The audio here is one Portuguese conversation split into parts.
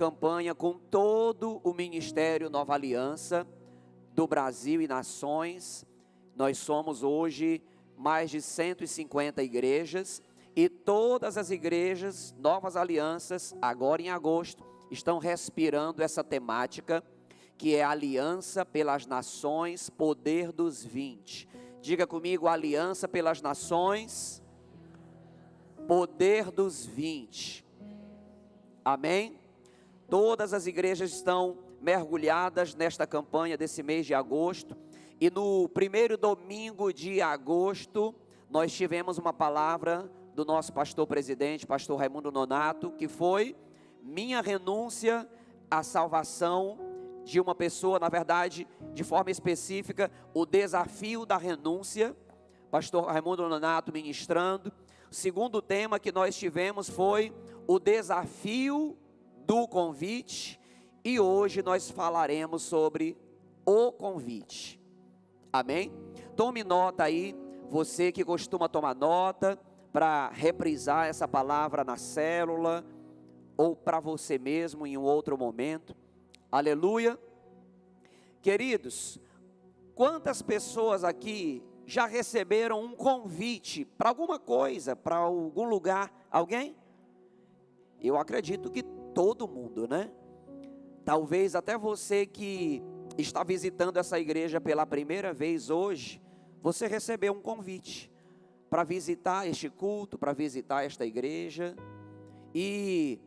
Campanha com todo o Ministério Nova Aliança do Brasil e Nações. Nós somos hoje mais de 150 igrejas e todas as igrejas Novas Alianças, agora em agosto, estão respirando essa temática que é Aliança pelas Nações, Poder dos 20. Diga comigo, Aliança pelas Nações, Poder dos 20. Amém? Todas as igrejas estão mergulhadas nesta campanha desse mês de agosto. E no primeiro domingo de agosto, nós tivemos uma palavra do nosso pastor presidente, pastor Raimundo Nonato, que foi minha renúncia à salvação de uma pessoa, na verdade, de forma específica, o desafio da renúncia. Pastor Raimundo Nonato ministrando. O segundo tema que nós tivemos foi o desafio do convite, e hoje nós falaremos sobre o convite. Amém? Tome nota aí, você que costuma tomar nota, para reprisar essa palavra na célula, ou para você mesmo em um outro momento. Aleluia. Queridos, quantas pessoas aqui já receberam um convite para alguma coisa, para algum lugar? Alguém? Eu acredito que todo mundo, né? Talvez até você que está visitando essa igreja pela primeira vez hoje, você recebeu um convite para visitar este culto, para visitar esta igreja. E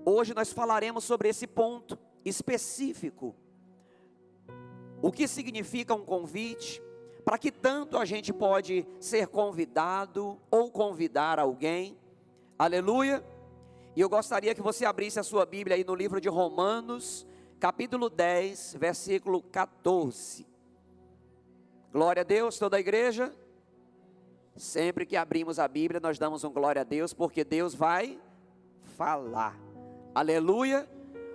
hoje nós falaremos sobre esse ponto específico. O que significa um convite? Para que tanto a gente pode ser convidado ou convidar alguém? Aleluia! E eu gostaria que você abrisse a sua Bíblia aí no livro de Romanos, capítulo 10, versículo 14. Glória a Deus, toda a igreja. Sempre que abrimos a Bíblia, nós damos um glória a Deus, porque Deus vai falar. Aleluia.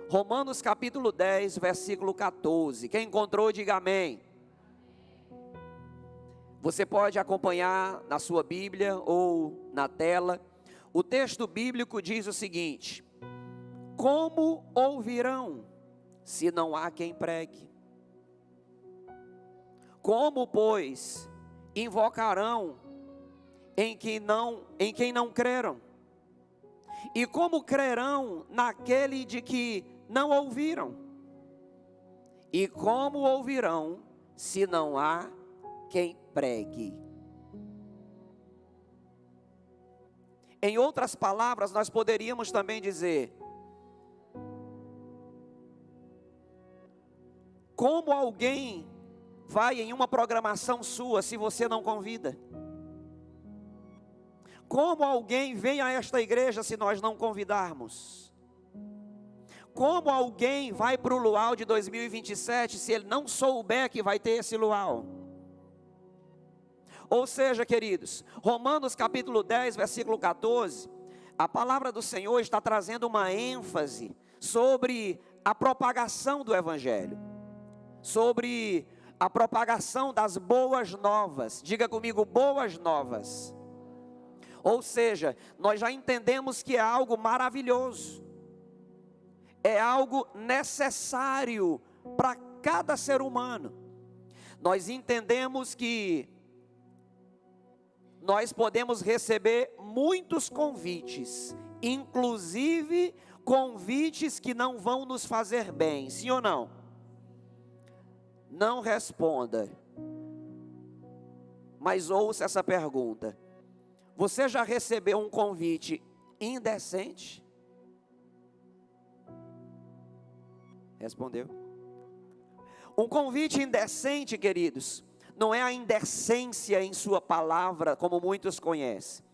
Romanos capítulo 10, versículo 14. Quem encontrou, diga amém. Você pode acompanhar na sua Bíblia ou na tela. O texto bíblico diz o seguinte: como ouvirão se não há quem pregue? Como, pois, invocarão em quem não creram? E como crerão naquele de que não ouviram? E como ouvirão se não há quem pregue? Em outras palavras, nós poderíamos também dizer: como alguém vai em uma programação sua se você não convida? Como alguém vem a esta igreja se nós não convidarmos? Como alguém vai para o luau de 2027 se ele não souber que vai ter esse luau? Ou seja, queridos, Romanos capítulo 10, versículo 14, a palavra do Senhor está trazendo uma ênfase sobre a propagação do Evangelho, sobre a propagação das boas novas. Diga comigo, boas novas. Ou seja, nós já entendemos que é algo maravilhoso, é algo necessário para cada ser humano. Nós entendemos que nós podemos receber muitos convites, inclusive convites que não vão nos fazer bem, sim ou não? Não responda, mas ouça essa pergunta: você já recebeu um convite indecente? Respondeu. Um convite indecente, queridos, não é a indecência em sua palavra, como muitos conhecem.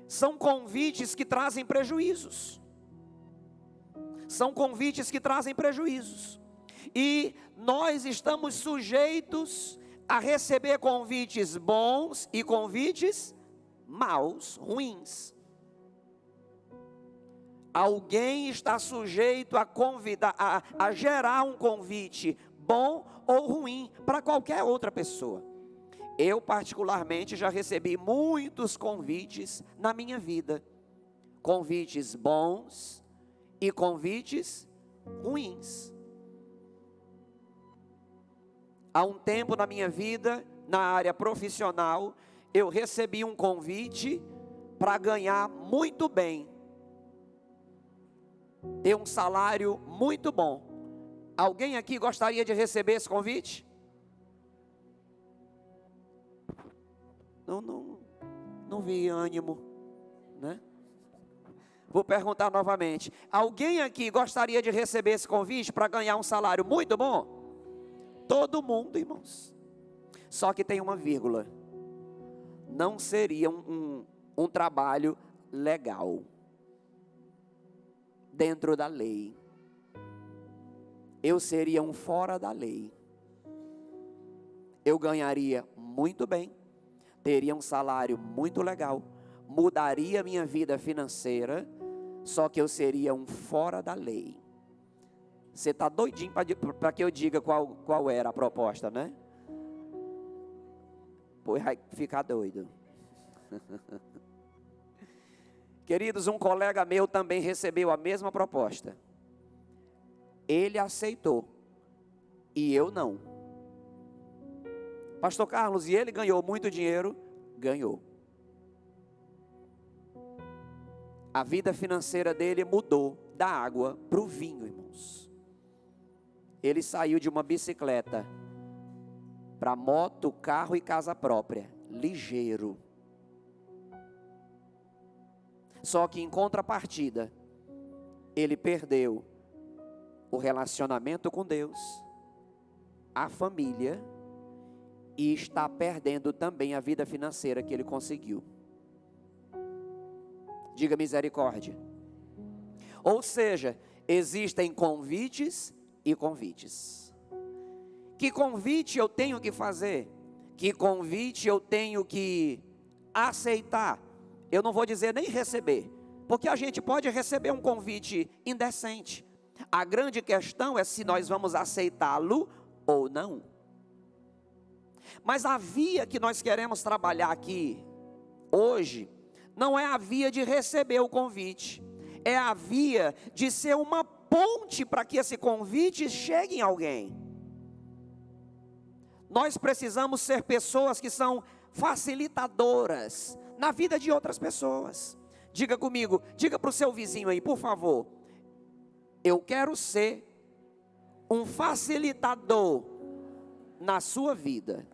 São convites que trazem prejuízos. São convites que trazem prejuízos. E nós estamos sujeitos a receber convites bons e convites maus, ruins. Alguém está sujeito a convidar, a gerar um convite bom ou ruim para qualquer outra pessoa. Eu particularmente já recebi muitos convites na minha vida, convites bons e convites ruins. Há um tempo na minha vida, na área profissional, eu recebi um convite para ganhar muito bem, ter um salário muito bom. Alguém aqui gostaria de receber esse convite? Não vi ânimo, né? Vou perguntar novamente. Alguém aqui gostaria de receber esse convite para ganhar um salário muito bom? Todo mundo, irmãos. Só que tem uma vírgula. Não seria um trabalho legal, dentro da lei. Eu seria um fora da lei. Eu ganharia muito bem, teria um salário muito legal, mudaria minha vida financeira, só que eu seria um fora da lei. Você está doidinho para que eu diga qual era a proposta, né? Pois vai ficar doido. Queridos, um colega meu também recebeu a mesma proposta. Ele aceitou e eu não. Pastor Carlos, e ele ganhou muito dinheiro? Ganhou. A vida financeira dele mudou da água para o vinho, irmãos. Ele saiu de uma bicicleta para moto, carro e casa própria, ligeiro. Só que em contrapartida, ele perdeu o relacionamento com Deus, a família, e está perdendo também a vida financeira que ele conseguiu. Diga misericórdia. Ou seja, existem convites e convites. Que convite eu tenho que fazer? Que convite eu tenho que aceitar? Eu não vou dizer nem receber, porque a gente pode receber um convite indecente. A grande questão é se nós vamos aceitá-lo ou não. Mas a via que nós queremos trabalhar aqui hoje não é a via de receber o convite, é a via de ser uma ponte para que esse convite chegue em alguém. Nós precisamos ser pessoas que são facilitadoras na vida de outras pessoas. Diga comigo, diga para o seu vizinho aí, por favor. Eu quero ser um facilitador na sua vida.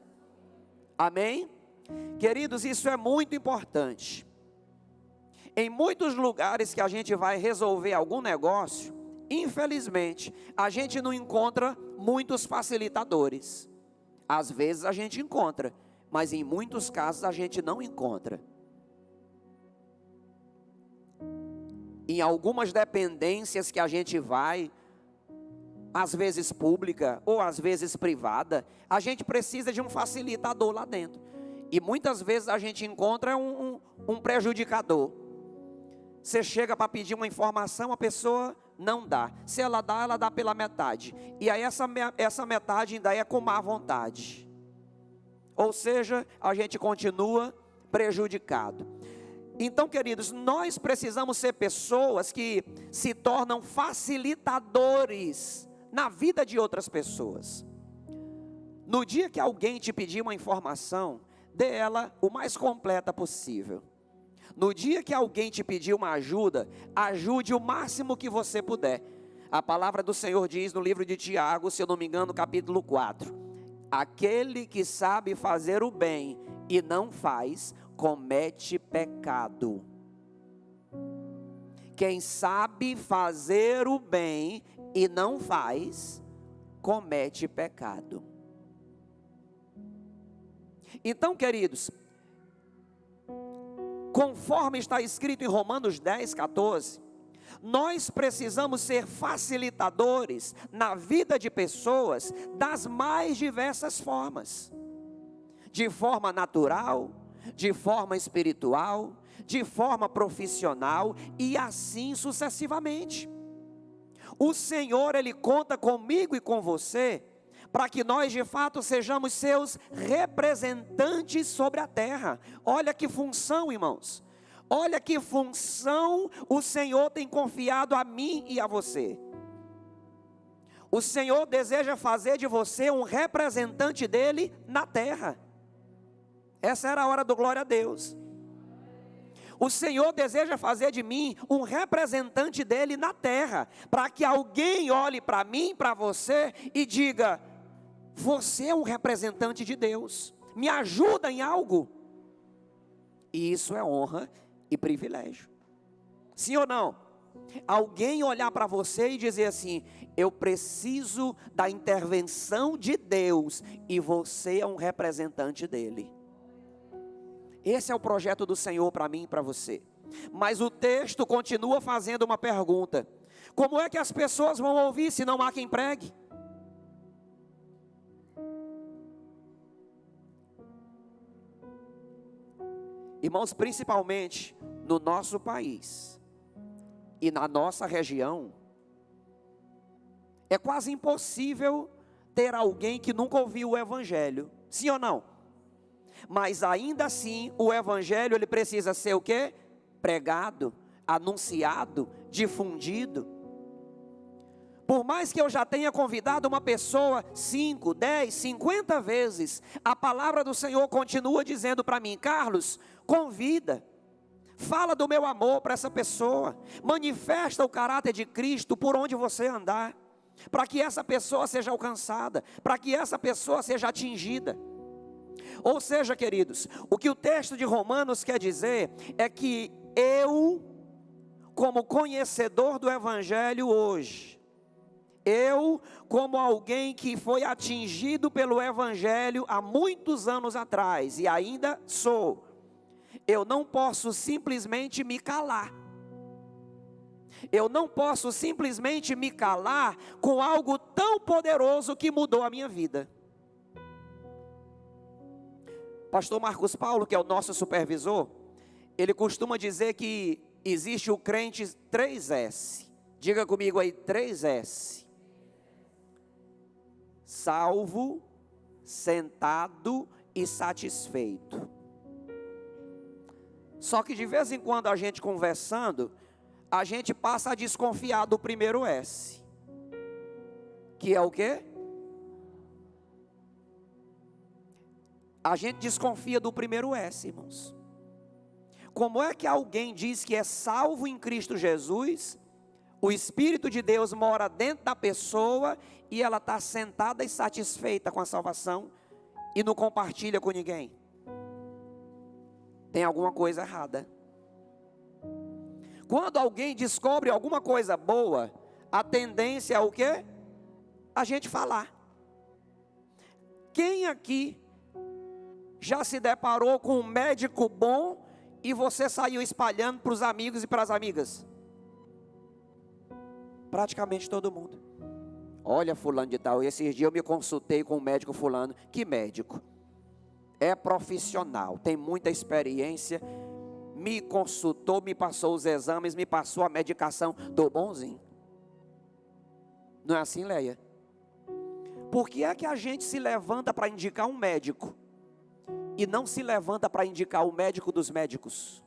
Amém? Queridos, isso é muito importante. Em muitos lugares que a gente vai resolver algum negócio, infelizmente, a gente não encontra muitos facilitadores. Às vezes a gente encontra, mas em muitos casos a gente não encontra. Em algumas dependências que a gente vai, às vezes pública ou às vezes privada, a gente precisa de um facilitador lá dentro. E muitas vezes a gente encontra um prejudicador. Você chega para pedir uma informação, a pessoa não dá. Se ela dá pela metade. E aí essa metade ainda é com má vontade. Ou seja, a gente continua prejudicado. Então, queridos, nós precisamos ser pessoas que se tornam facilitadores na vida de outras pessoas. No dia que alguém te pedir uma informação, dê ela o mais completa possível. No dia que alguém te pedir uma ajuda, ajude o máximo que você puder. A palavra do Senhor diz no livro de Tiago, se eu não me engano, capítulo 4. Aquele que sabe fazer o bem e não faz, comete pecado. Quem sabe fazer o bem e não faz, comete pecado. Então, queridos, conforme está escrito em Romanos 10, 14, nós precisamos ser facilitadores na vida de pessoas das mais diversas formas. De forma natural, de forma espiritual, de forma profissional e assim sucessivamente. O Senhor, Ele conta comigo e com você, para que nós de fato sejamos seus representantes sobre a terra. Olha que função, irmãos. Olha que função o Senhor tem confiado a mim e a você. O Senhor deseja fazer de você um representante dele na terra. Essa era a hora do glória a Deus. O Senhor deseja fazer de mim um representante dele na terra, para que alguém olhe para mim, para você e diga: você é um representante de Deus, me ajuda em algo. E isso é honra e privilégio. Sim ou não? Alguém olhar para você e dizer assim: eu preciso da intervenção de Deus, e você é um representante dele. Esse é o projeto do Senhor para mim e para você. Mas o texto continua fazendo uma pergunta: como é que as pessoas vão ouvir se não há quem pregue? Irmãos, principalmente no nosso país e na nossa região, é quase impossível ter alguém que nunca ouviu o Evangelho. Sim ou não? Mas ainda assim, o Evangelho ele precisa ser o quê? Pregado, anunciado, difundido. Por mais que eu já tenha convidado uma pessoa 5, 10, 50 vezes, a palavra do Senhor continua dizendo para mim: Carlos, convida, fala do meu amor para essa pessoa, manifesta o caráter de Cristo por onde você andar, para que essa pessoa seja alcançada, para que essa pessoa seja atingida. Ou seja, queridos, o que o texto de Romanos quer dizer é que eu, como conhecedor do Evangelho hoje, eu, como alguém que foi atingido pelo Evangelho há muitos anos atrás e ainda sou, eu não posso simplesmente me calar. Eu não posso simplesmente me calar com algo tão poderoso que mudou a minha vida. Pastor Marcos Paulo, que é o nosso supervisor, ele costuma dizer que existe o crente 3S. Diga comigo aí, 3S. Salvo, sentado e satisfeito. Só que de vez em quando a gente conversando, a gente passa a desconfiar do primeiro S. Que é o quê? A gente desconfia do primeiro S, irmãos. Como é que alguém diz que é salvo em Cristo Jesus, o Espírito de Deus mora dentro da pessoa e ela está sentada e satisfeita com a salvação e não compartilha com ninguém? Tem alguma coisa errada. Quando alguém descobre alguma coisa boa, a tendência é o quê? A gente falar. Quem aqui já se deparou com um médico bom e você saiu espalhando para os amigos e para as amigas? Praticamente todo mundo. Olha, fulano de tal, esses dias eu me consultei com o médico fulano. Que médico? É profissional, tem muita experiência, me consultou, me passou os exames, me passou a medicação, estou bonzinho. Não é assim, Leia? Por que é que a gente se levanta para indicar um médico e não se levanta para indicar o médico dos médicos?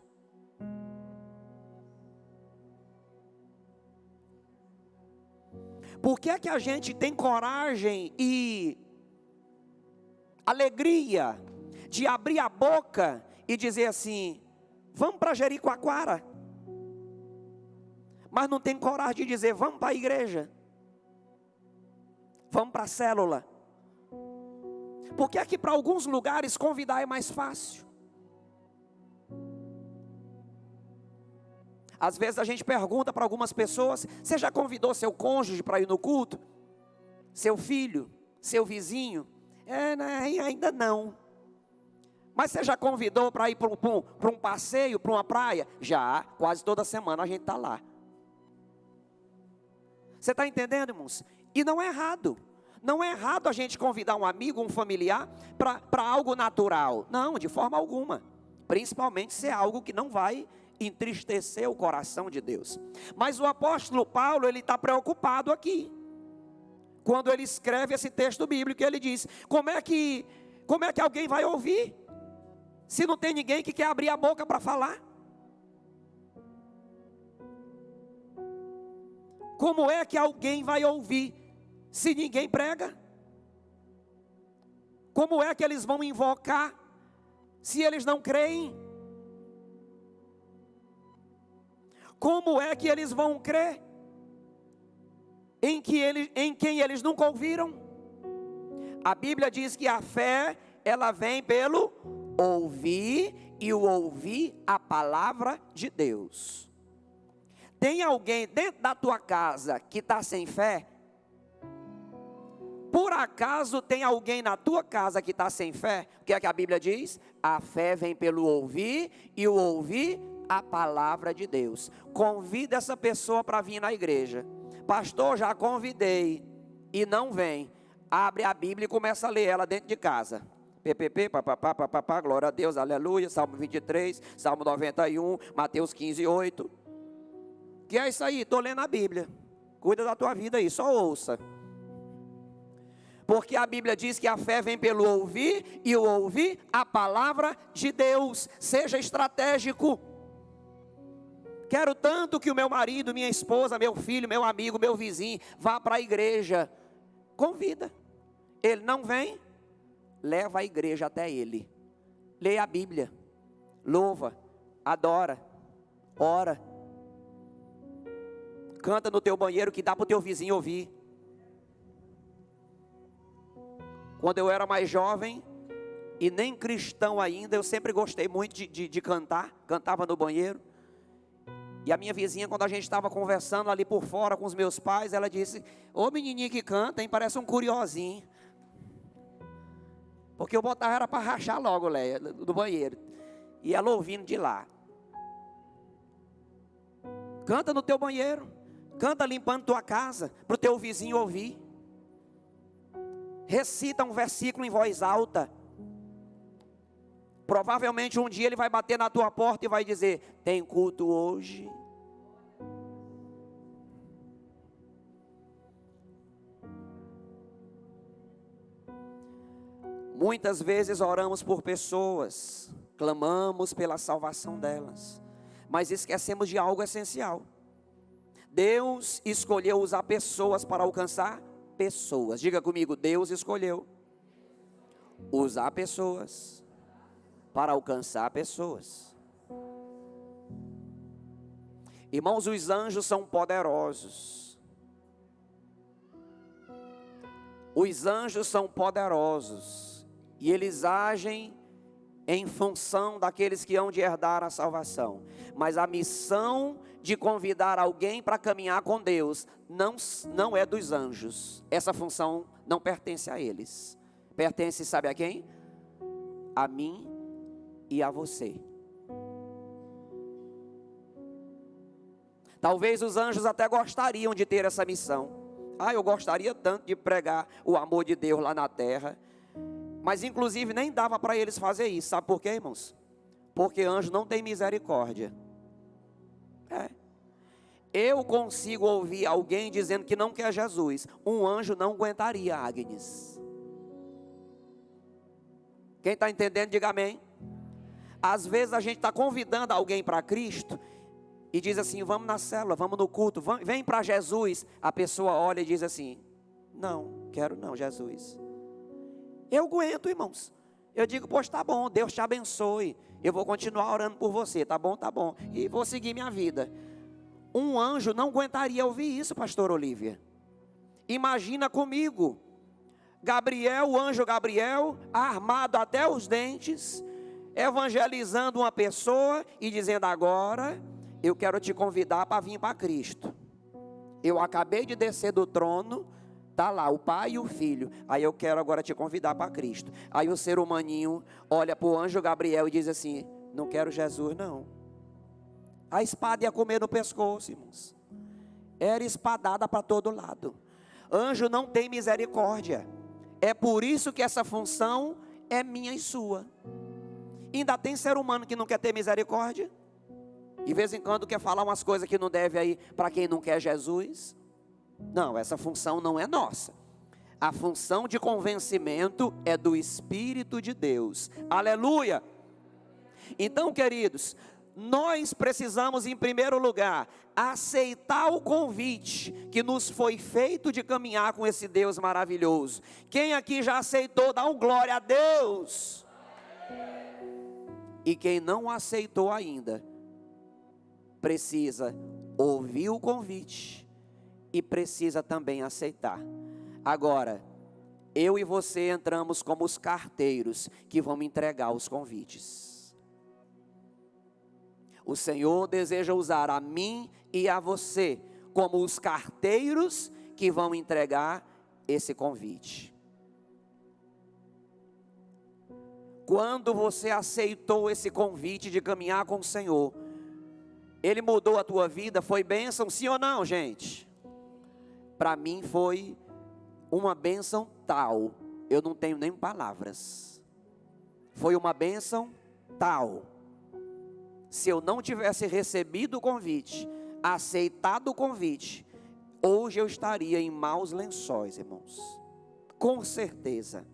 Por que é que a gente tem coragem e alegria de abrir a boca e dizer assim: vamos para Jericoacoara, mas não tem coragem de dizer: vamos para a igreja, vamos para a célula? Porque aqui para alguns lugares convidar é mais fácil. Às vezes a gente pergunta para algumas pessoas: você já convidou seu cônjuge para ir no culto? Seu filho? Seu vizinho? Ainda não. Mas você já convidou para ir para um passeio, para uma praia? Já, quase toda semana a gente está lá. Você está entendendo, irmãos? E não é errado. Não é errado a gente convidar um amigo, um familiar, para algo natural. Não, de forma alguma. Principalmente se é algo que não vai entristecer o coração de Deus. Mas o apóstolo Paulo, ele está preocupado aqui. Quando ele escreve esse texto bíblico, ele diz: como é que alguém vai ouvir se não tem ninguém que quer abrir a boca para falar? Como é que alguém vai ouvir se ninguém prega? Como é que eles vão invocar se eles não creem? Como é que eles vão crer em quem eles nunca ouviram? A Bíblia diz que a fé, ela vem pelo ouvir, e o ouvir a palavra de Deus. Tem alguém dentro da tua casa que está sem fé? Por acaso tem alguém na tua casa que está sem fé? O que é que a Bíblia diz? A fé vem pelo ouvir, e o ouvir a palavra de Deus. Convida essa pessoa para vir na igreja. Pastor, já convidei e não vem. Abre a Bíblia e começa a ler ela dentro de casa. PPP, papapá, papapá, glória a Deus, aleluia, Salmo 23, Salmo 91, Mateus 15, 8. Que é isso aí? Estou lendo a Bíblia. Cuida da tua vida aí, só ouça. Porque a Bíblia diz que a fé vem pelo ouvir, e o ouvir a palavra de Deus. Seja estratégico. Quero tanto que o meu marido, minha esposa, meu filho, meu amigo, meu vizinho vá para a igreja. Convida. Ele não vem? Leva a igreja até ele. Leia a Bíblia. Louva. Adora. Ora. Canta no teu banheiro que dá para o teu vizinho ouvir. Quando eu era mais jovem e nem cristão ainda, eu sempre gostei muito de cantar. Cantava no banheiro. E a minha vizinha, quando a gente estava conversando ali por fora com os meus pais, ela disse: ô menininho que canta, hein, parece um curiosinho. Porque eu botava era para rachar logo, Leia, do banheiro. E ela ouvindo de lá. Canta no teu banheiro. Canta limpando tua casa, para o teu vizinho ouvir. Recita um versículo em voz alta. Provavelmente um dia ele vai bater na tua porta e vai dizer: tem culto hoje? Muitas vezes oramos por pessoas, clamamos pela salvação delas, mas esquecemos de algo essencial. Deus escolheu usar pessoas para alcançar pessoas. Diga comigo: Deus escolheu usar pessoas para alcançar pessoas. Irmãos, os anjos são poderosos. Os anjos são poderosos. E eles agem em função daqueles que hão de herdar a salvação. Mas a missão de convidar alguém para caminhar com Deus não é dos anjos. Essa função não pertence a eles. Pertence, sabe a quem? A mim e a você. Talvez os anjos até gostariam de ter essa missão. Eu gostaria tanto de pregar o amor de Deus lá na terra. Mas inclusive nem dava para eles fazer isso. Sabe por quê, irmãos? Porque anjo não tem misericórdia. Eu consigo ouvir alguém dizendo que não quer Jesus. Um anjo não aguentaria, Agnes. Quem está entendendo, diga amém. Às vezes a gente está convidando alguém para Cristo e diz assim: vamos na célula, vamos no culto, vem para Jesus. A pessoa olha e diz assim: não, quero não, Jesus. Eu aguento, irmãos. Eu digo: pois tá bom, Deus te abençoe. Eu vou continuar orando por você, tá bom, tá bom. E vou seguir minha vida. Um anjo não aguentaria ouvir isso, pastor Olívia. Imagina comigo, Gabriel, o anjo Gabriel, armado até os dentes, evangelizando uma pessoa e dizendo: agora eu quero te convidar para vir para Cristo. Eu acabei de descer do trono, está lá o pai e o filho, aí eu quero agora te convidar para Cristo. Aí o ser humaninho olha para o anjo Gabriel e diz assim: não quero Jesus não. A espada ia comer no pescoço, irmãos. Era espadada para todo lado. Anjo não tem misericórdia. É por isso que essa função é minha e sua. Ainda tem ser humano que não quer ter misericórdia. De vez em quando quer falar umas coisas que não deve aí para quem não quer Jesus. Não, essa função não é nossa. A função de convencimento é do Espírito de Deus. Aleluia! Então, queridos, nós precisamos, em primeiro lugar, aceitar o convite que nos foi feito de caminhar com esse Deus maravilhoso. Quem aqui já aceitou, dá um glória a Deus. E quem não aceitou ainda, precisa ouvir o convite e precisa também aceitar. Agora, eu e você entramos como os carteiros que vão entregar os convites. O Senhor deseja usar a mim e a você como os carteiros que vão entregar esse convite. Quando você aceitou esse convite de caminhar com o Senhor, Ele mudou a tua vida, foi bênção, sim ou não, gente? Para mim foi uma bênção tal, eu não tenho nem palavras. Foi uma bênção tal. Se eu não tivesse recebido o convite, aceitado o convite, hoje eu estaria em maus lençóis, irmãos. Com certeza.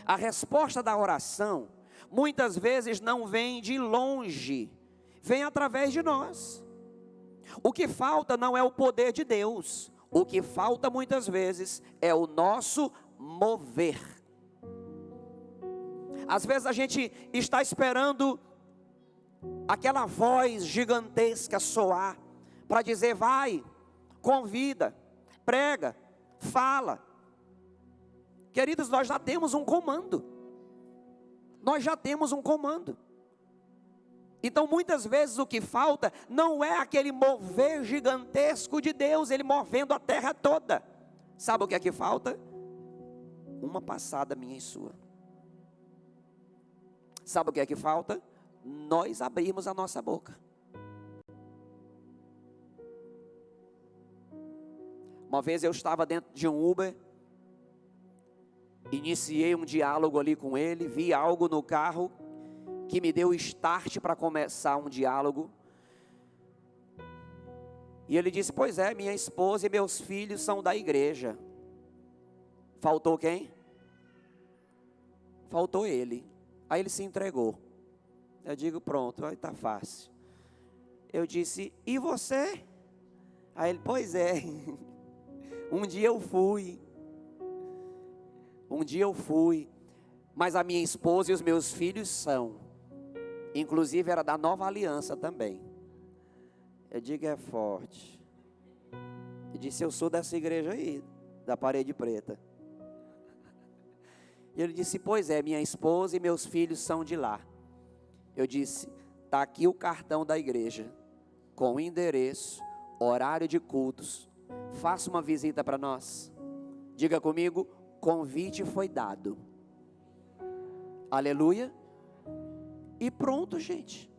A resposta da oração, muitas vezes não vem de longe, vem através de nós. O que falta não é o poder de Deus. O que falta muitas vezes é o nosso mover. Às vezes a gente está esperando aquela voz gigantesca soar para dizer: vai, convida, prega, fala. Queridos, nós já temos um comando. Nós já temos um comando. Então muitas vezes o que falta não é aquele mover gigantesco de Deus, Ele movendo a terra toda. Sabe o que é que falta? Uma passada minha e sua. Sabe o que é que falta? Nós abrirmos a nossa boca. Uma vez eu estava dentro de um Uber, iniciei um diálogo ali com ele, vi algo no carro que me deu start para começar um diálogo. E ele disse: pois é, minha esposa e meus filhos são da igreja. Faltou quem? Faltou ele. Aí ele se entregou. Eu digo: pronto, aí está fácil. Eu disse: e você? Aí ele: pois é, um dia eu fui, mas a minha esposa e os meus filhos são. Inclusive era da Nova Aliança também. Eu digo: é forte. Ele disse: eu sou dessa igreja aí, da Parede Preta. E ele disse: pois é, minha esposa e meus filhos são de lá. Eu disse: está aqui o cartão da igreja, com o endereço, horário de cultos. Faça uma visita para nós. Diga comigo: convite foi dado. Aleluia. E pronto, gente.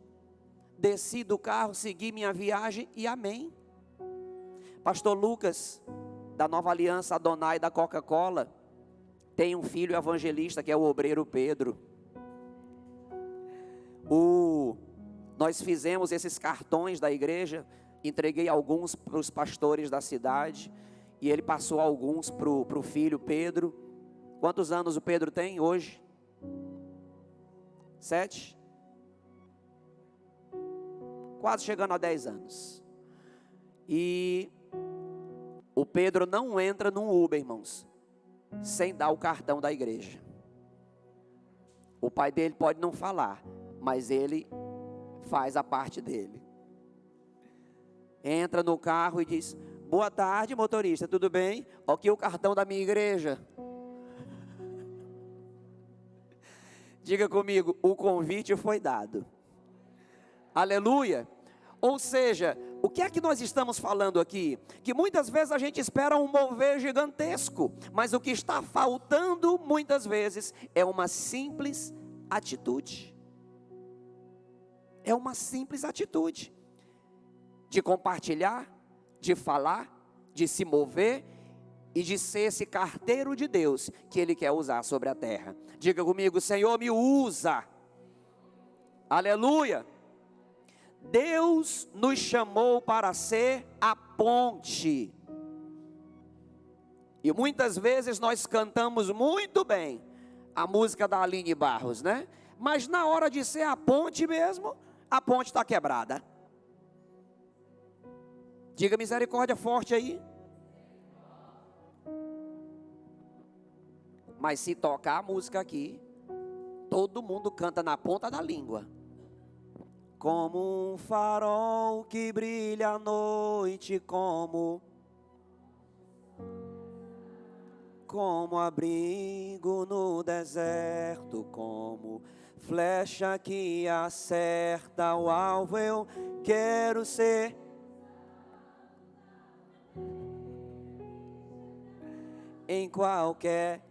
Desci do carro, segui minha viagem e amém. Pastor Lucas, da Nova Aliança Adonai da Coca-Cola, tem um filho evangelista que é o obreiro Pedro. Nós fizemos esses cartões da igreja, entreguei alguns para os pastores da cidade, e ele passou alguns para o filho Pedro. Quantos anos o Pedro tem hoje? 7? Quase chegando a 10 anos. E o Pedro não entra num Uber, irmãos, sem dar o cartão da igreja. O pai dele pode não falar, mas ele faz a parte dele. Entra no carro e diz: boa tarde, motorista, tudo bem? Aqui o cartão da minha igreja. Diga comigo: o convite foi dado. Aleluia. Ou seja, o que é que nós estamos falando aqui? Que muitas vezes a gente espera um mover gigantesco, mas o que está faltando muitas vezes é uma simples atitude. É uma simples atitude de compartilhar, de falar, de se mover e de ser esse carteiro de Deus que Ele quer usar sobre a terra. Diga comigo: Senhor, me usa. Aleluia. Deus nos chamou para ser a ponte. E muitas vezes nós cantamos muito bem a música da Aline Barros, né? Mas na hora de ser a ponte mesmo, a ponte está quebrada. Diga misericórdia forte aí. Mas se tocar a música aqui, todo mundo canta na ponta da língua. Como um farol que brilha à noite, como abrigo no deserto, como flecha que acerta o alvo, eu quero ser. Em qualquer.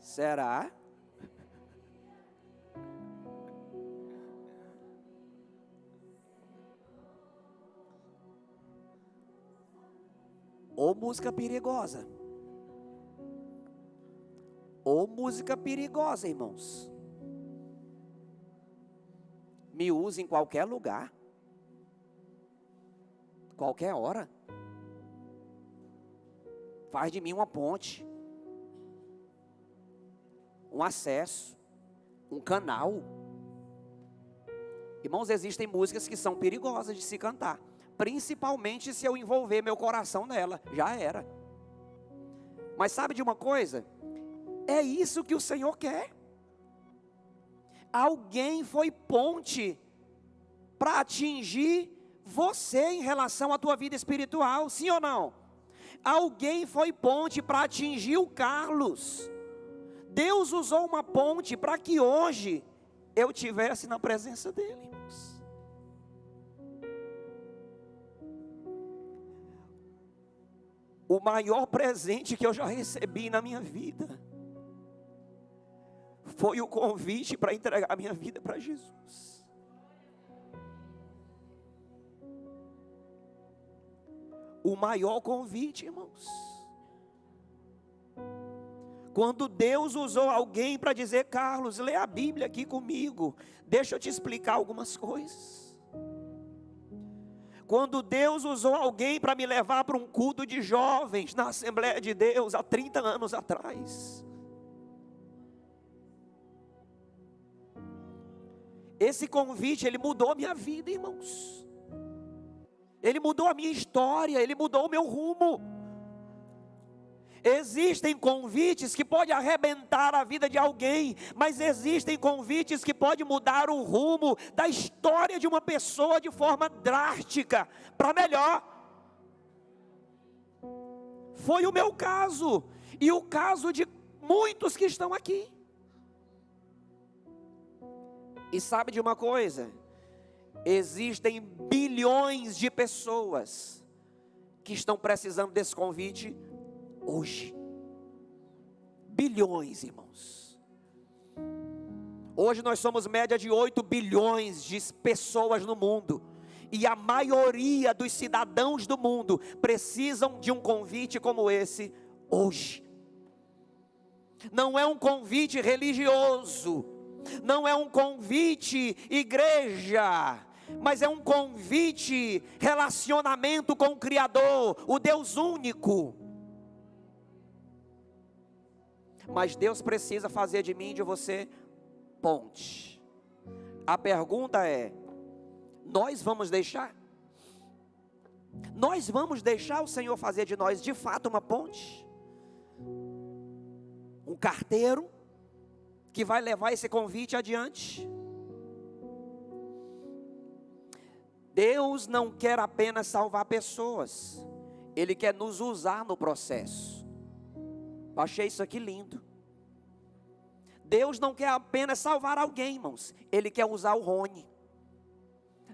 Será? Ou música perigosa. Ou música perigosa, irmãos. Me use em qualquer lugar. Qualquer hora. Faz de mim uma ponte. Um acesso. Um canal. Irmãos, existem músicas que são perigosas de se cantar. Principalmente se eu envolver meu coração nela. Já era. Mas sabe de uma coisa? É isso que o Senhor quer. Alguém foi ponte para atingir você em relação à tua vida espiritual. Sim ou não? Alguém foi ponte para atingir o Carlos. Deus usou uma ponte para que hoje eu estivesse na presença dele, irmãos. O maior presente que eu já recebi na minha vida foi o convite para entregar a minha vida para Jesus. O maior convite, irmãos. Quando Deus usou alguém para dizer: Carlos, lê a Bíblia aqui comigo, deixa eu te explicar algumas coisas. Quando Deus usou alguém para me levar para um culto de jovens na Assembleia de Deus há 30 anos atrás. Esse convite, ele mudou a minha vida, irmãos. Ele mudou a minha história, ele mudou o meu rumo. Existem convites que podem arrebentar a vida de alguém, mas existem convites que podem mudar o rumo da história de uma pessoa de forma drástica, para melhor. Foi o meu caso, e o caso de muitos que estão aqui. E sabe de uma coisa? Existem bilhões de pessoas que estão precisando desse convite hoje. Bilhões, irmãos. Hoje nós somos média de 8 bilhões de pessoas no mundo. E a maioria dos cidadãos do mundo precisam de um convite como esse hoje. Não é um convite religioso. Não é um convite igreja. Mas é um convite relacionamento com o Criador, o Deus único. Mas Deus precisa fazer de mim e de você ponte. A pergunta é: nós vamos deixar? Nós vamos deixar o Senhor fazer de nós de fato uma ponte? Um carteiro que vai levar esse convite adiante? Deus não quer apenas salvar pessoas, Ele quer nos usar no processo. Achei isso aqui lindo. Deus não quer apenas salvar alguém, irmãos. Ele quer usar o Rony.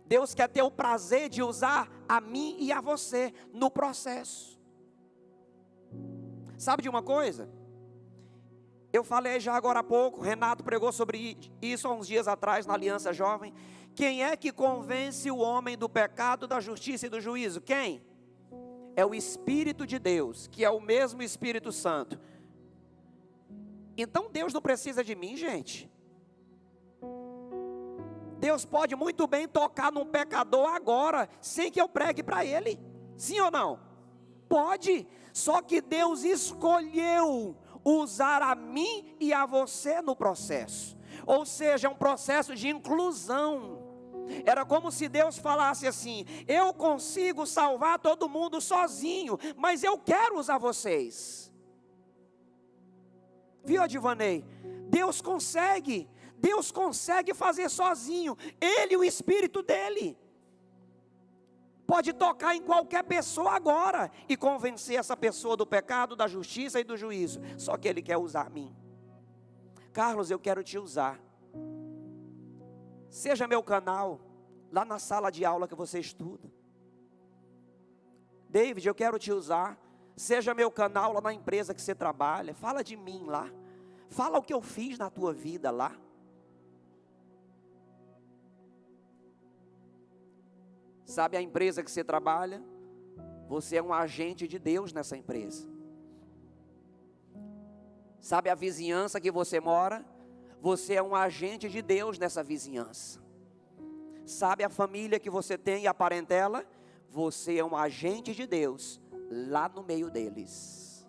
Deus quer ter o prazer de usar a mim e a você no processo. Sabe de uma coisa? Eu falei já agora há pouco, Renato pregou sobre isso há uns dias atrás na Aliança Jovem. Quem é que convence o homem do pecado, da justiça e do juízo? Quem? É o Espírito de Deus, que é o mesmo Espírito Santo. Então Deus não precisa de mim, gente. Deus pode muito bem tocar num pecador agora, sem que eu pregue para ele. Sim ou não? Pode. Só que Deus escolheu usar a mim e a você no processo. Ou seja, é um processo de inclusão. Era como se Deus falasse assim: eu consigo salvar todo mundo sozinho, mas eu quero usar vocês. Viu, Adivanei? Deus consegue fazer sozinho. Ele e o Espírito dele pode tocar em qualquer pessoa agora e convencer essa pessoa do pecado, da justiça e do juízo. Só que Ele quer usar a mim. Carlos, eu quero te usar. Seja meu canal lá na sala de aula que você estuda. David, eu quero te usar. Seja meu canal lá na empresa que você trabalha. Fala de mim lá. Fala o que eu fiz na tua vida lá. Sabe a empresa que você trabalha? Você é um agente de Deus nessa empresa. Sabe a vizinhança que você mora? Você é um agente de Deus nessa vizinhança. Sabe a família que você tem e a parentela? Você é um agente de Deus lá no meio deles.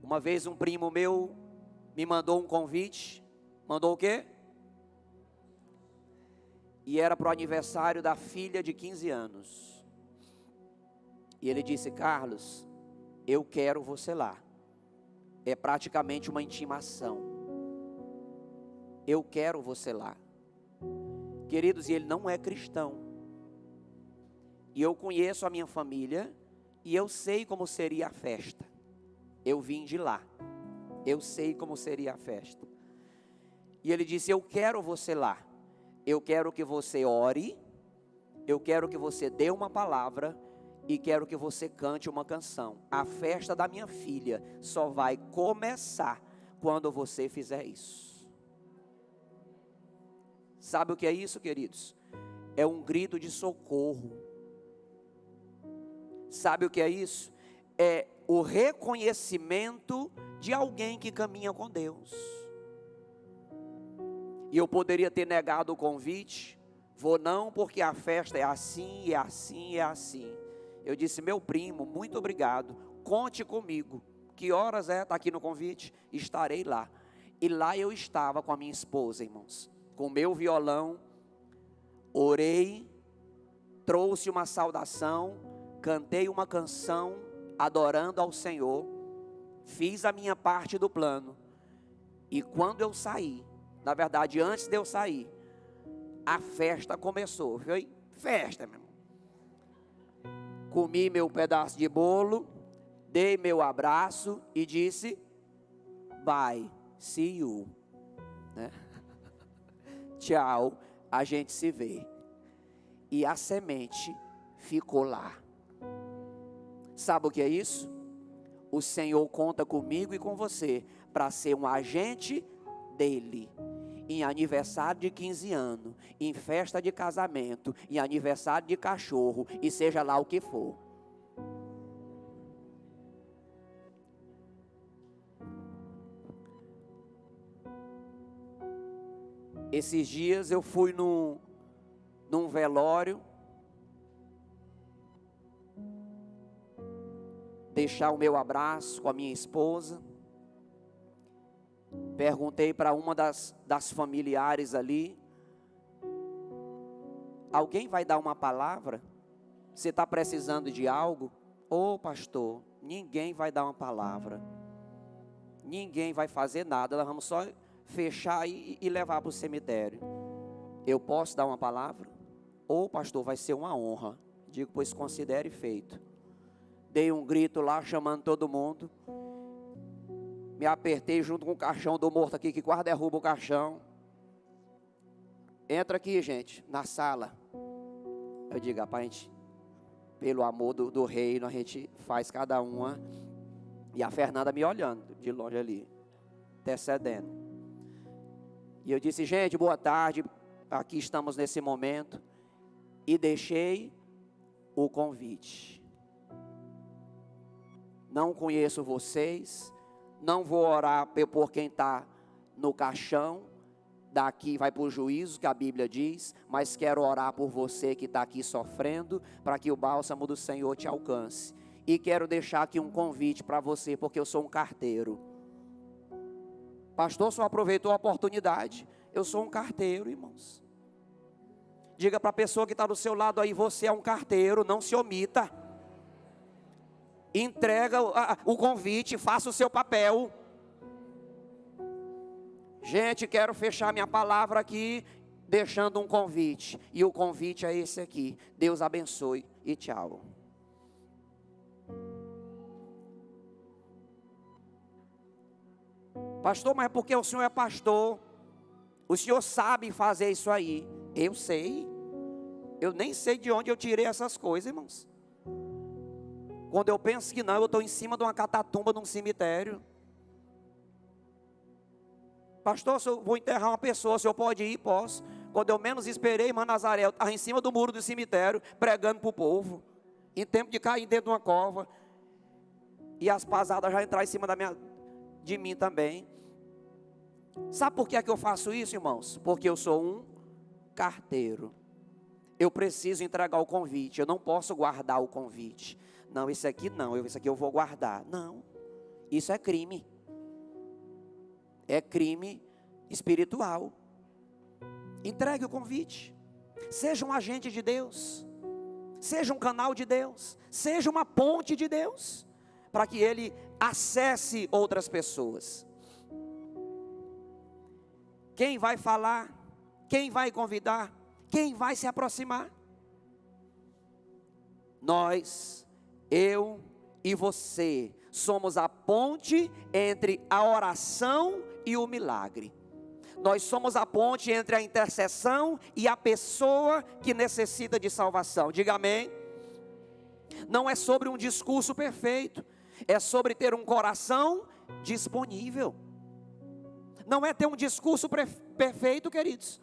Uma vez um primo meu me mandou um convite. Mandou o quê? E era para o aniversário da filha de 15 anos. E ele disse: Carlos, eu quero você lá. É praticamente uma intimação. Eu quero você lá. Queridos, e ele não é cristão. E eu conheço a minha família. E eu sei como seria a festa. Eu vim de lá. Eu sei como seria a festa. E ele disse: eu quero você lá. Eu quero que você ore. Eu quero que você dê uma palavra. E quero que você cante uma canção. A festa da minha filha só vai começar quando você fizer isso. Sabe o que é isso, queridos? É um grito de socorro. Sabe o que é isso? É o reconhecimento de alguém que caminha com Deus. E eu poderia ter negado o convite. Vou não, porque a festa é assim, é assim, é assim. Eu disse: meu primo, muito obrigado, conte comigo. Que horas é? Está aqui no convite? Estarei lá. E lá eu estava com a minha esposa, irmãos, com o meu violão, orei, trouxe uma saudação, cantei uma canção, adorando ao Senhor, fiz a minha parte do plano. E quando eu saí, na verdade antes de eu sair, a festa começou. Foi festa, meu irmão. Comi meu pedaço de bolo, dei meu abraço e disse: bye, see you, né? Tchau, a gente se vê. E a semente ficou lá. Sabe o que é isso? O Senhor conta comigo e com você para ser um agente dele. Em aniversário de 15 anos, em festa de casamento, em aniversário de cachorro, e seja lá o que for. Esses dias eu fui num velório, deixar o meu abraço com a minha esposa. Perguntei para uma das familiares ali: alguém vai dar uma palavra? Você está precisando de algo? Ô pastor, ninguém vai dar uma palavra. Ninguém vai fazer nada. Nós vamos só fechar e levar para o cemitério. Eu posso dar uma palavra? Ô pastor, vai ser uma honra. Digo: pois considere feito. Dei um grito lá, chamando todo mundo. Me apertei junto com o caixão do morto aqui, que quase derruba o caixão. Entra aqui, gente, na sala. Eu digo: rapaz, gente, pelo amor do reino, a gente faz cada uma. E a Fernanda me olhando de longe ali, intercedendo. E eu disse: gente, boa tarde, aqui estamos nesse momento. E deixei o convite. Não conheço vocês. Não vou orar por quem está no caixão, daqui vai para o juízo, que a Bíblia diz, mas quero orar por você que está aqui sofrendo, para que o bálsamo do Senhor te alcance. E quero deixar aqui um convite para você, porque eu sou um carteiro. Pastor, só aproveitou a oportunidade. Eu sou um carteiro, irmãos. Diga para a pessoa que está do seu lado aí, você é um carteiro, não se omita. Entrega o convite, faça o seu papel. Gente, quero fechar minha palavra aqui, deixando um convite. E o convite é esse aqui. Deus abençoe e tchau. Pastor, mas porque o senhor é pastor, o senhor sabe fazer isso aí. Eu sei. Eu nem sei de onde eu tirei essas coisas, irmãos. Quando eu penso que não, eu estou em cima de uma catatumba num cemitério. Pastor, se eu vou enterrar uma pessoa, o senhor pode ir? Posso. Quando eu menos esperei, irmã Nazaré, eu estava em cima do muro do cemitério, pregando para o povo. Em tempo de cair dentro de uma cova. E as pasadas já entraram em cima de mim também. Sabe por que é que eu faço isso, irmãos? Porque eu sou um carteiro. Eu preciso entregar o convite. Eu não posso guardar o convite. Não, esse aqui não, esse aqui eu vou guardar. Não, isso é crime. É crime espiritual. Entregue o convite. Seja um agente de Deus. Seja um canal de Deus. Seja uma ponte de Deus. Para que Ele acesse outras pessoas. Quem vai falar? Quem vai convidar? Quem vai se aproximar? Nós, eu e você, somos a ponte entre a oração e o milagre. Nós somos a ponte entre a intercessão e a pessoa que necessita de salvação. Diga amém. Não é sobre um discurso perfeito, é sobre ter um coração disponível. Não é ter um discurso perfeito, queridos.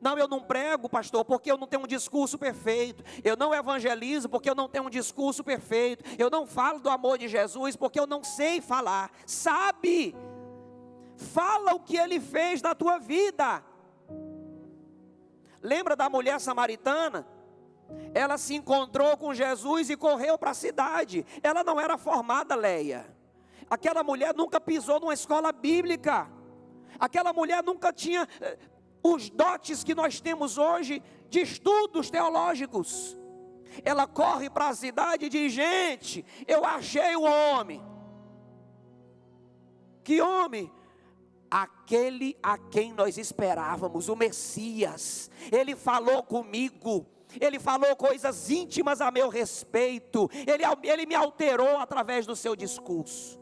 Não, eu não prego, pastor, porque eu não tenho um discurso perfeito. Eu não evangelizo porque eu não tenho um discurso perfeito. Eu não falo do amor de Jesus porque eu não sei falar. Sabe? Fala o que Ele fez na tua vida. Lembra da mulher samaritana? Ela se encontrou com Jesus e correu para a cidade. Ela não era formada, Leia. Aquela mulher nunca pisou numa escola bíblica. Aquela mulher nunca tinha os dotes que nós temos hoje de estudos teológicos. Ela corre para a cidade e diz: gente, eu achei o homem. Que homem? Aquele a quem nós esperávamos, o Messias. Ele falou comigo. Ele falou coisas íntimas a meu respeito. Ele me alterou através do seu discurso.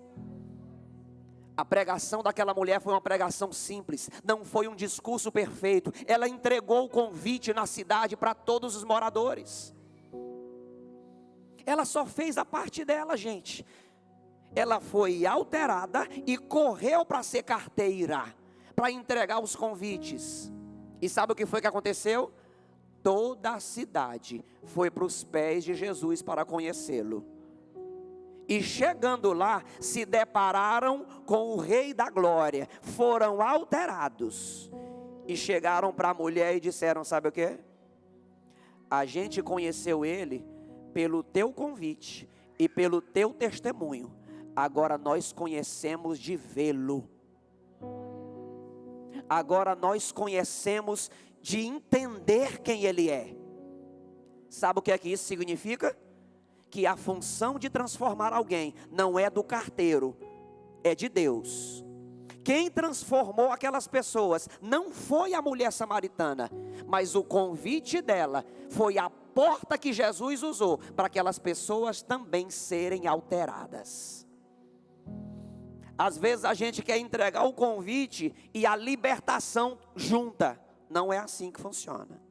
A pregação daquela mulher foi uma pregação simples, não foi um discurso perfeito. Ela entregou o convite na cidade para todos os moradores. Ela só fez a parte dela, gente. Ela foi alterada e correu para ser carteira, para entregar os convites. E sabe o que foi que aconteceu? Toda a cidade foi para os pés de Jesus para conhecê-lo. E chegando lá, se depararam com o Rei da Glória. Foram alterados. E chegaram para a mulher e disseram: sabe o que? A gente conheceu ele pelo teu convite e pelo teu testemunho. Agora nós conhecemos de vê-lo. Agora nós conhecemos de entender quem ele é. Sabe o que é que isso significa? Que a função de transformar alguém não é do carteiro, é de Deus. Quem transformou aquelas pessoas não foi a mulher samaritana, mas o convite dela foi a porta que Jesus usou para aquelas pessoas também serem alteradas. Às vezes a gente quer entregar o convite e a libertação junta. Não é assim que funciona.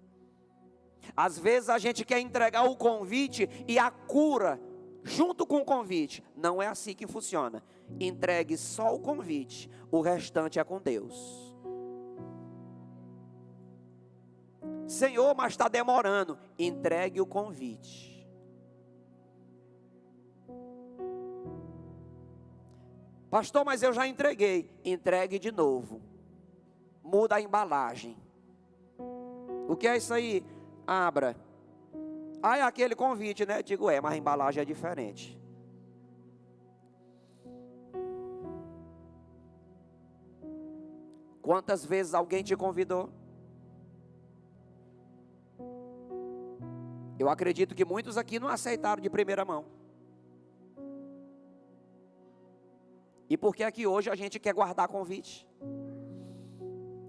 Às vezes a gente quer entregar o convite e a cura junto com o convite. Não é assim que funciona. Entregue só o convite, o restante é com Deus. Senhor, mas está demorando. Entregue o convite. Pastor, mas eu já entreguei. Entregue de novo. Muda a embalagem. O que é isso aí? Abra. Ah, é aquele convite, né? Digo, mas a embalagem é diferente. Quantas vezes alguém te convidou? Eu acredito que muitos aqui não aceitaram de primeira mão. E por que aqui hoje a gente quer guardar convite?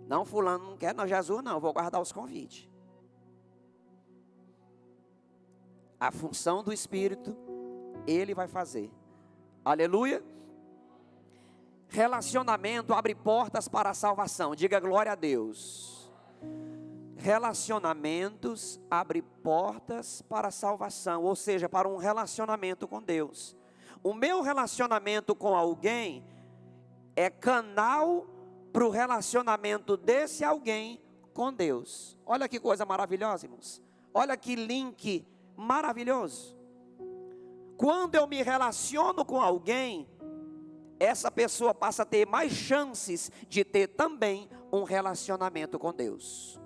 Não, fulano não quer, não, Jesus não, vou guardar os convites. A função do Espírito, Ele vai fazer. Aleluia. Relacionamento abre portas para a salvação. Diga glória a Deus. Relacionamentos abrem portas para a salvação, ou seja, para um relacionamento com Deus. O meu relacionamento com alguém é canal para o relacionamento desse alguém com Deus. Olha que coisa maravilhosa, irmãos. Olha que link maravilhoso. Quando eu me relaciono com alguém, essa pessoa passa a ter mais chances de ter também um relacionamento com Deus.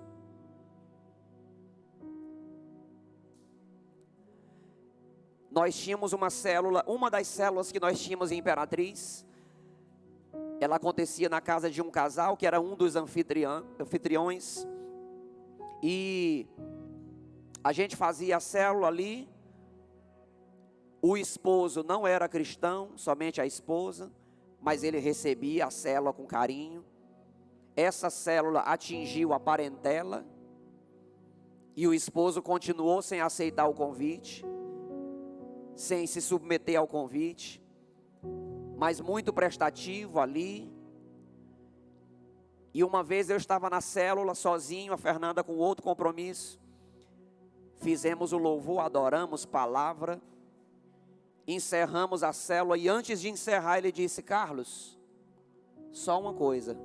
Nós tínhamos uma célula, uma das células que nós tínhamos em Imperatriz, ela acontecia na casa de um casal, que era um dos anfitriões, e a gente fazia a célula ali. O esposo não era cristão, somente a esposa, mas ele recebia a célula com carinho. Essa célula atingiu a parentela, e o esposo continuou sem aceitar o convite, sem se submeter ao convite, mas muito prestativo ali. E uma vez eu estava na célula sozinho, a Fernanda com outro compromisso. Fizemos o louvor, adoramos palavra, encerramos a célula, e antes de encerrar ele disse: Carlos, só uma coisa,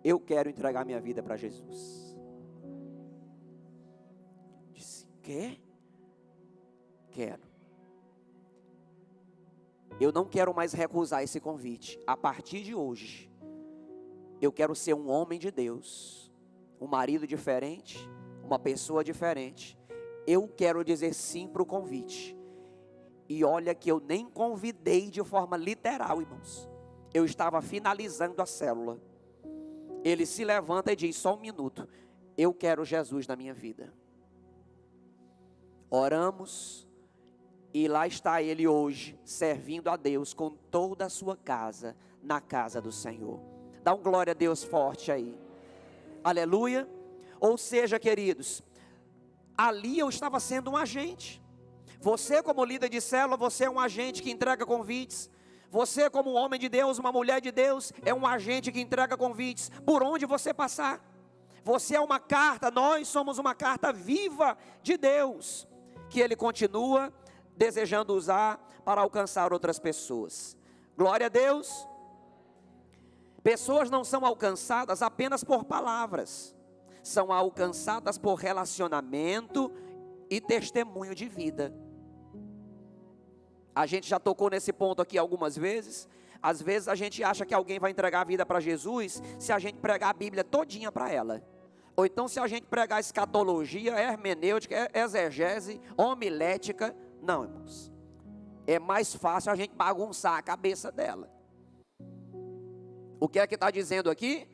eu quero entregar minha vida para Jesus. Disse: quer? Quero. Eu não quero mais recusar esse convite. A partir de hoje, eu quero ser um homem de Deus, um marido diferente, uma pessoa diferente. Eu quero dizer sim para o convite. E olha que eu nem convidei de forma literal, irmãos. Eu estava finalizando a célula. Ele se levanta e diz: só um minuto, eu quero Jesus na minha vida. Oramos, e lá está ele hoje, servindo a Deus com toda a sua casa, na casa do Senhor. Dá um glória a Deus forte aí. Aleluia. Ou seja, queridos, ali eu estava sendo um agente. Você como líder de célula, você é um agente que entrega convites. Você como um homem de Deus, uma mulher de Deus, é um agente que entrega convites por onde você passar. Você é uma carta, nós somos uma carta viva de Deus, que Ele continua desejando usar para alcançar outras pessoas. Glória a Deus. Pessoas não são alcançadas apenas por palavras, são alcançadas por relacionamento e testemunho de vida. A gente já tocou nesse ponto aqui algumas vezes. Às vezes a gente acha que alguém vai entregar a vida para Jesus se a gente pregar a Bíblia todinha para ela. Ou então se a gente pregar escatologia, hermenêutica, exegese, homilética. Não, irmãos. É mais fácil a gente bagunçar a cabeça dela. O que é que está dizendo aqui?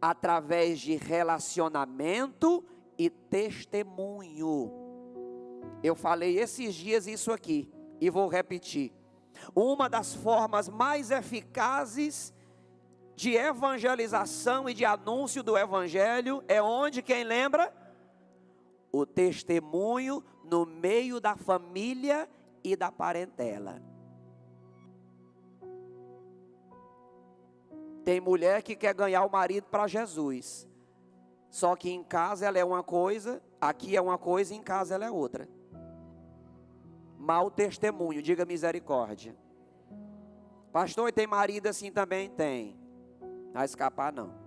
Através de relacionamento e testemunho. Eu falei esses dias isso aqui e vou repetir. Uma das formas mais eficazes de evangelização e de anúncio do evangelho é onde, quem lembra? O testemunho no meio da família e da parentela. Tem mulher que quer ganhar o marido para Jesus, só que em casa ela é uma coisa, aqui é uma coisa e em casa ela é outra. Mau testemunho, diga misericórdia. Pastor, e tem marido assim também? Tem. Não vai escapar não.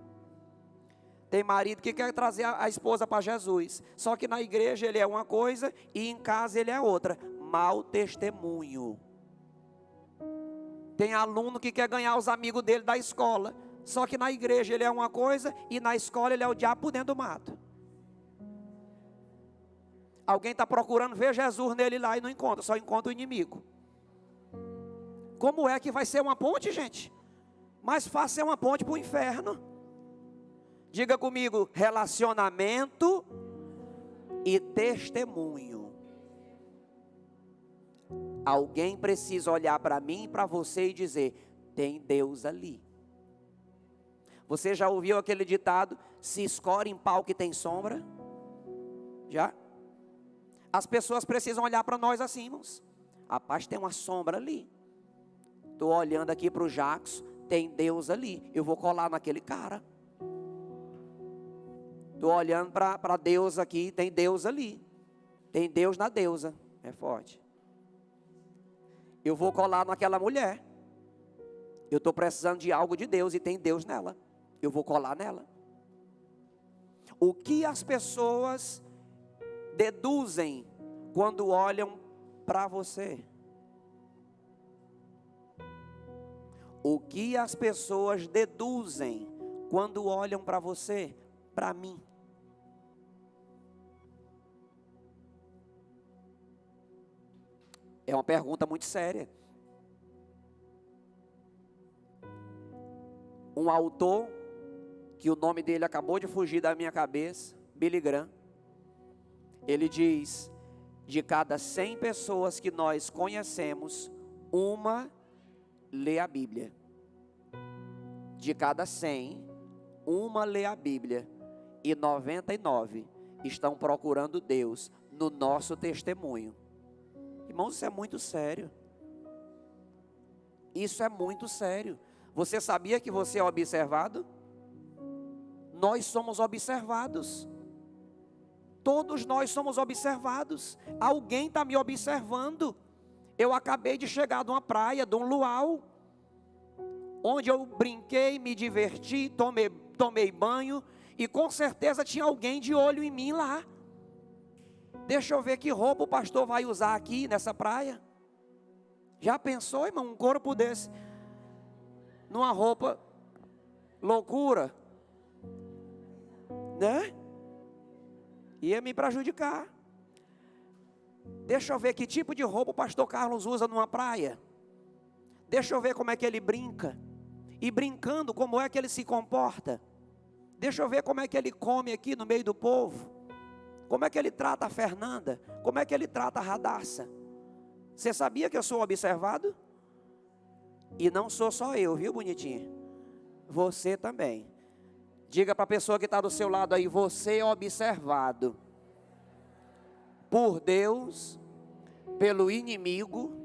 Tem marido que quer trazer a esposa para Jesus, só que na igreja ele é uma coisa e em casa ele é outra. Mau testemunho. Tem aluno que quer ganhar os amigos dele da escola, só que na igreja ele é uma coisa e na escola ele é o diabo por dentro do mato. Alguém está procurando ver Jesus nele lá e não encontra, só encontra o inimigo. Como é que vai ser uma ponte, gente? Mais fácil é uma ponte para o inferno. Diga comigo, relacionamento e testemunho. Alguém precisa olhar para mim e para você e dizer, tem Deus ali. Você já ouviu aquele ditado, se escore em pau que tem sombra? Já? As pessoas precisam olhar para nós assim, irmãos. Rapaz, tem uma sombra ali. Estou olhando aqui para o Jackson, tem Deus ali. Eu vou colar naquele cara. Estou olhando para Deus aqui, tem Deus ali. Tem Deus na deusa. É forte. Eu vou colar naquela mulher. Eu estou precisando de algo de Deus e tem Deus nela. Eu vou colar nela. O que as pessoas deduzem quando olham para você? O que as pessoas deduzem quando olham para você? Para mim. É uma pergunta muito séria. Um autor, que o nome dele acabou de fugir da minha cabeça, Billy Graham, ele diz, de cada 100 pessoas que nós conhecemos, uma lê a Bíblia. De cada 100, uma lê a Bíblia. E 99 estão procurando Deus no nosso testemunho. Irmãos, isso é muito sério. Isso é muito sério. Você sabia que você é observado? Nós somos observados. Todos nós somos observados. Alguém está me observando. Eu acabei de chegar de uma praia, de um luau, onde eu brinquei, me diverti, tomei banho, e com certeza tinha alguém de olho em mim lá. Deixa eu ver que roupa o pastor vai usar aqui nessa praia. Já pensou, irmão, um corpo desse? Numa roupa, loucura, né? Ia me prejudicar. Deixa eu ver que tipo de roupa o pastor Carlos usa numa praia. Deixa eu ver como é que ele brinca. E brincando, como é que ele se comporta. Deixa eu ver como é que ele come aqui no meio do povo. Como é que ele trata a Fernanda? Como é que ele trata a Radassa? Você sabia que eu sou observado? E não sou só eu, viu, bonitinho? Você também. Diga para a pessoa que está do seu lado aí, você é observado. Por Deus, pelo inimigo,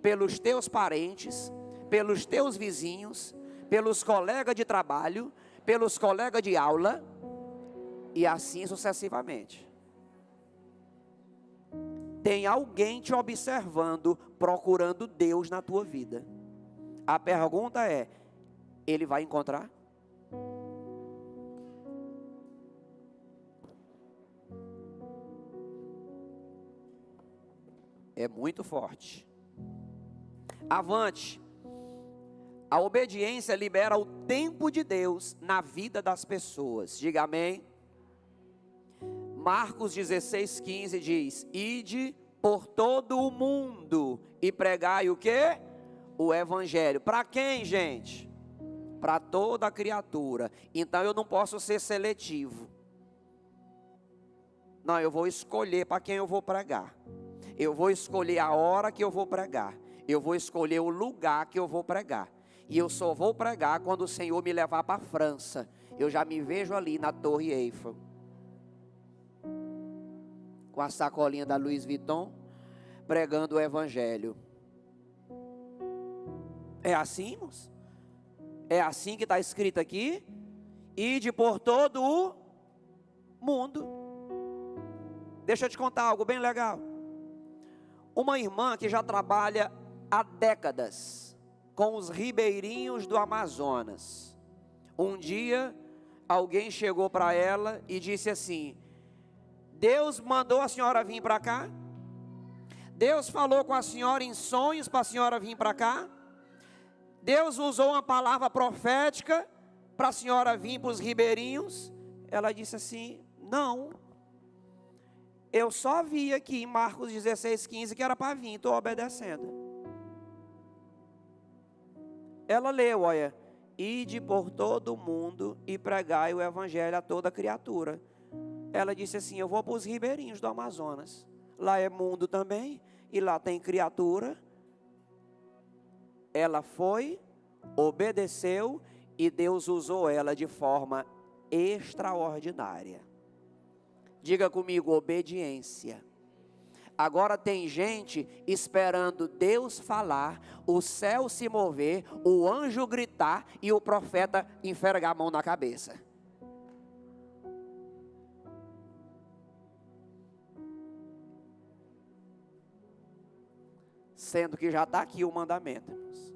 pelos teus parentes, pelos teus vizinhos, pelos colegas de trabalho, pelos colegas de aula, e assim sucessivamente. Tem alguém te observando, procurando Deus na tua vida. A pergunta é, ele vai encontrar? É muito forte. Avante. A obediência libera o tempo de Deus na vida das pessoas. Diga amém. Marcos 16:15 diz, ide por todo o mundo e pregai o quê? O evangelho. Para quem, gente? Para toda criatura. Então eu não posso ser seletivo. Não, eu vou escolher para quem eu vou pregar. Eu vou escolher a hora que eu vou pregar. Eu vou escolher o lugar que eu vou pregar. E eu só vou pregar quando o Senhor me levar para a França. Eu já me vejo ali na Torre Eiffel, com a sacolinha da Louis Vuitton, pregando o evangelho. É assim, irmãos? É assim que está escrito aqui? Ide por todo o mundo. Deixa eu te contar algo bem legal. Uma irmã que já trabalha há décadas com os ribeirinhos do Amazonas. Um dia, alguém chegou para ela e disse assim, Deus mandou a senhora vir para cá? Deus falou com a senhora em sonhos para a senhora vir para cá? Deus usou uma palavra profética para a senhora vir para os ribeirinhos? Ela disse assim, não. Eu só vi aqui em Marcos 16:15 que era para vir, estou obedecendo. Ela leu, olha, ide por todo o mundo e pregai o evangelho a toda criatura. Ela disse assim: eu vou para os ribeirinhos do Amazonas. Lá é mundo também, e lá tem criatura. Ela foi, obedeceu, e Deus usou ela de forma extraordinária. Diga comigo: obediência. Agora tem gente esperando Deus falar, o céu se mover, o anjo gritar e o profeta enfergar a mão na cabeça. Sendo que já está aqui o mandamento, irmãos.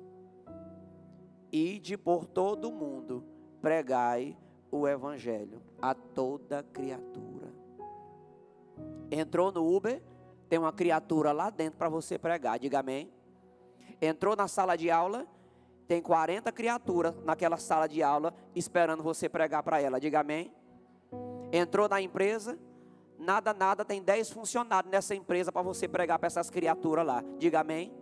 Ide por todo o mundo, pregai o evangelho a toda criatura. Entrou no Uber, tem uma criatura lá dentro para você pregar, diga amém. Entrou na sala de aula, tem 40 criaturas naquela sala de aula esperando você pregar para ela, diga amém. Entrou na empresa, nada, tem 10 funcionários nessa empresa para você pregar para essas criaturas lá, diga amém.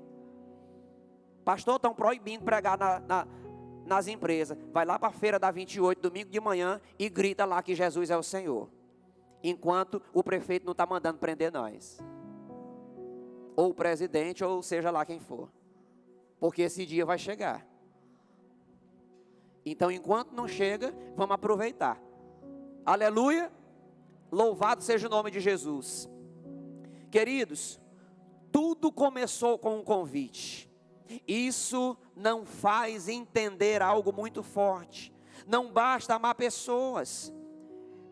Pastor, estão proibindo pregar nas empresas. Vai lá para a feira da 28, domingo de manhã, e grita lá que Jesus é o Senhor, enquanto o prefeito não está mandando prender nós, ou o presidente, ou seja lá quem for, porque esse dia vai chegar. Então, enquanto não chega, vamos aproveitar. Aleluia, louvado seja o nome de Jesus. Queridos, tudo começou com um convite. Isso não faz entender algo muito forte. Não basta amar pessoas,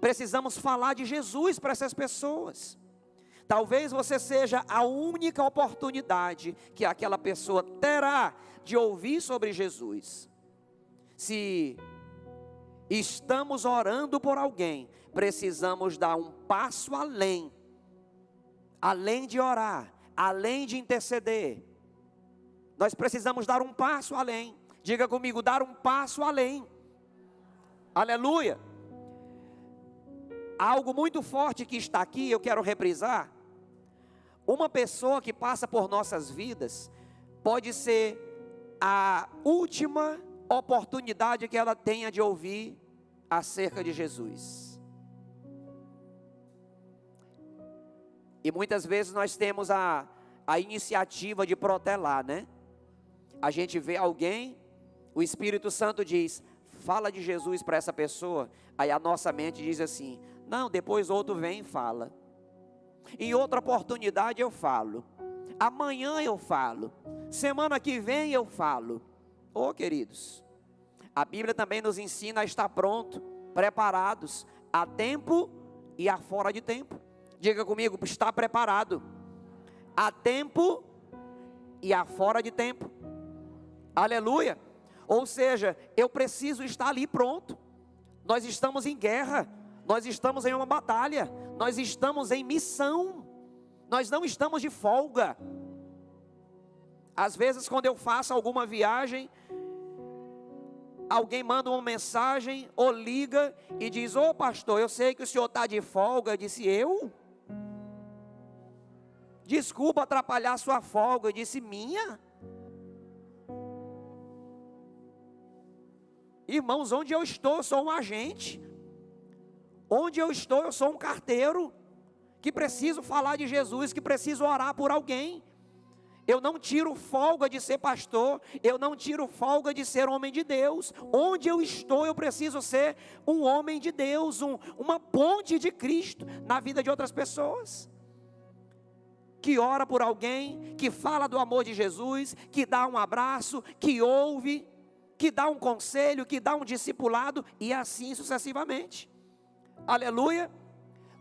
precisamos falar de Jesus para essas pessoas. Talvez você seja a única oportunidade que aquela pessoa terá de ouvir sobre Jesus. Se estamos orando por alguém, precisamos dar um passo além de orar, além de interceder. Nós precisamos dar um passo além. Diga comigo: dar um passo além. Aleluia. Algo muito forte que está aqui, eu quero reprisar. Uma pessoa que passa por nossas vidas pode ser a última oportunidade que ela tenha de ouvir acerca de Jesus. E muitas vezes nós temos a iniciativa de protelar, né? A gente vê alguém, o Espírito Santo diz: fala de Jesus para essa pessoa. Aí a nossa mente diz assim: não, depois outro vem e fala. Em outra oportunidade eu falo. Amanhã eu falo. Semana que vem eu falo. Oh, queridos, a Bíblia também nos ensina a estar pronto, preparados, a tempo e a fora de tempo. Diga comigo: está preparado, a tempo e a fora de tempo. Aleluia. Ou seja, eu preciso estar ali pronto. Nós estamos em guerra, nós estamos em uma batalha, nós estamos em missão, nós não estamos de folga. Às vezes, quando eu faço alguma viagem, alguém manda uma mensagem ou liga e diz: ô pastor, eu sei que o senhor está de folga. Eu disse: eu? Desculpa atrapalhar a sua folga. Eu disse: minha? Irmãos, onde eu estou, eu sou um agente. Onde eu estou, eu sou um carteiro, que preciso falar de Jesus, que preciso orar por alguém. Eu não tiro folga de ser pastor, eu não tiro folga de ser homem de Deus. Onde eu estou, eu preciso ser um homem de Deus, uma ponte de Cristo na vida de outras pessoas. Que ora por alguém, que fala do amor de Jesus, que dá um abraço, que ouve, que dá um conselho, que dá um discipulado, e assim sucessivamente. Aleluia.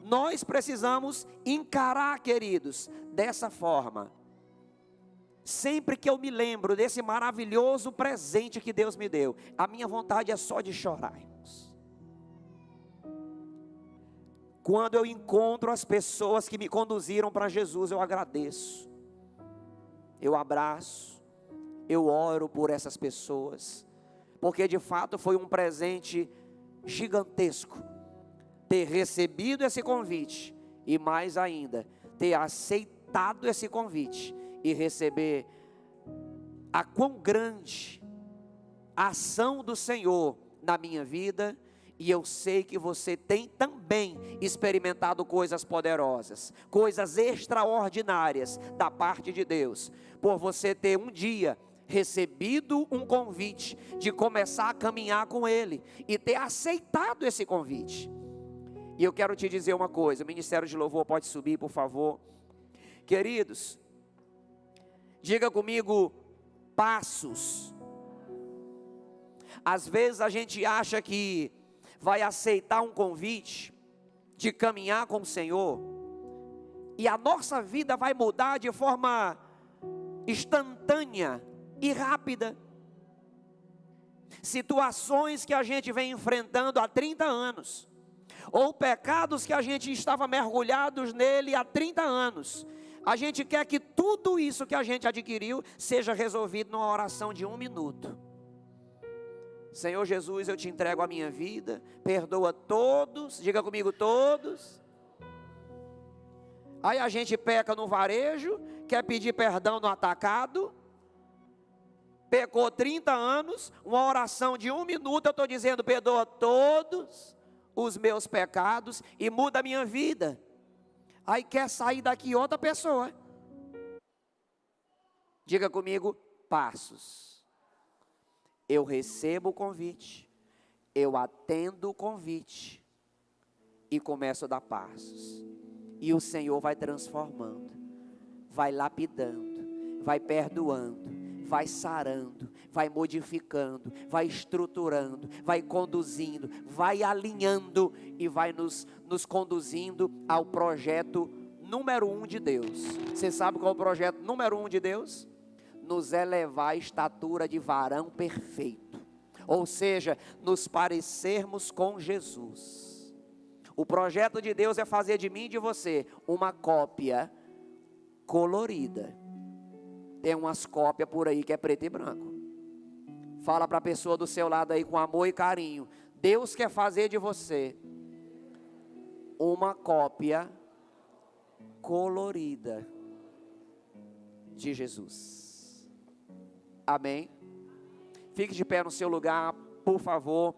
Nós precisamos encarar, queridos, dessa forma. Sempre que eu me lembro desse maravilhoso presente que Deus me deu, a minha vontade é só de chorar, irmãos. Quando eu encontro as pessoas que me conduziram para Jesus, eu agradeço, eu abraço, eu oro por essas pessoas, porque de fato foi um presente gigantesco ter recebido esse convite, e mais ainda, ter aceitado esse convite e receber a quão grande ação do Senhor na minha vida, e eu sei que você tem também experimentado coisas poderosas, coisas extraordinárias da parte de Deus, por você ter um dia recebido um convite de começar a caminhar com Ele, e ter aceitado esse convite. E eu quero te dizer uma coisa, o Ministério de Louvor pode subir, por favor. Queridos, diga comigo, passos. Às vezes a gente acha que vai aceitar um convite de caminhar com o Senhor, e a nossa vida vai mudar de forma instantânea e rápida. Situações que a gente vem enfrentando há 30 anos, ou pecados que a gente estava mergulhados nele há 30 anos, a gente quer que tudo isso que a gente adquiriu seja resolvido numa oração de 1 minuto. Senhor Jesus, eu te entrego a minha vida, perdoa todos, diga comigo, todos. Aí a gente peca no varejo, quer pedir perdão no atacado, pecou 30 anos, uma oração de 1 minuto, eu estou dizendo, perdoa todos os meus pecados e muda a minha vida. Aí quer sair daqui outra pessoa. Diga comigo, passos. Eu recebo o convite, eu atendo o convite e começo a dar passos. E o Senhor vai transformando, vai lapidando, vai perdoando, vai sarando, vai modificando, vai estruturando, vai conduzindo, vai alinhando e vai nos conduzindo ao projeto número 1 de Deus. Você sabe qual é o projeto número 1 de Deus? Nos elevar à estatura de varão perfeito, ou seja, nos parecermos com Jesus. O projeto de Deus é fazer de mim e de você uma cópia colorida. Tem umas cópias por aí que é preto e branco. Fala para a pessoa do seu lado aí com amor e carinho. Deus quer fazer de você uma cópia colorida de Jesus. Amém? Fique de pé no seu lugar, por favor.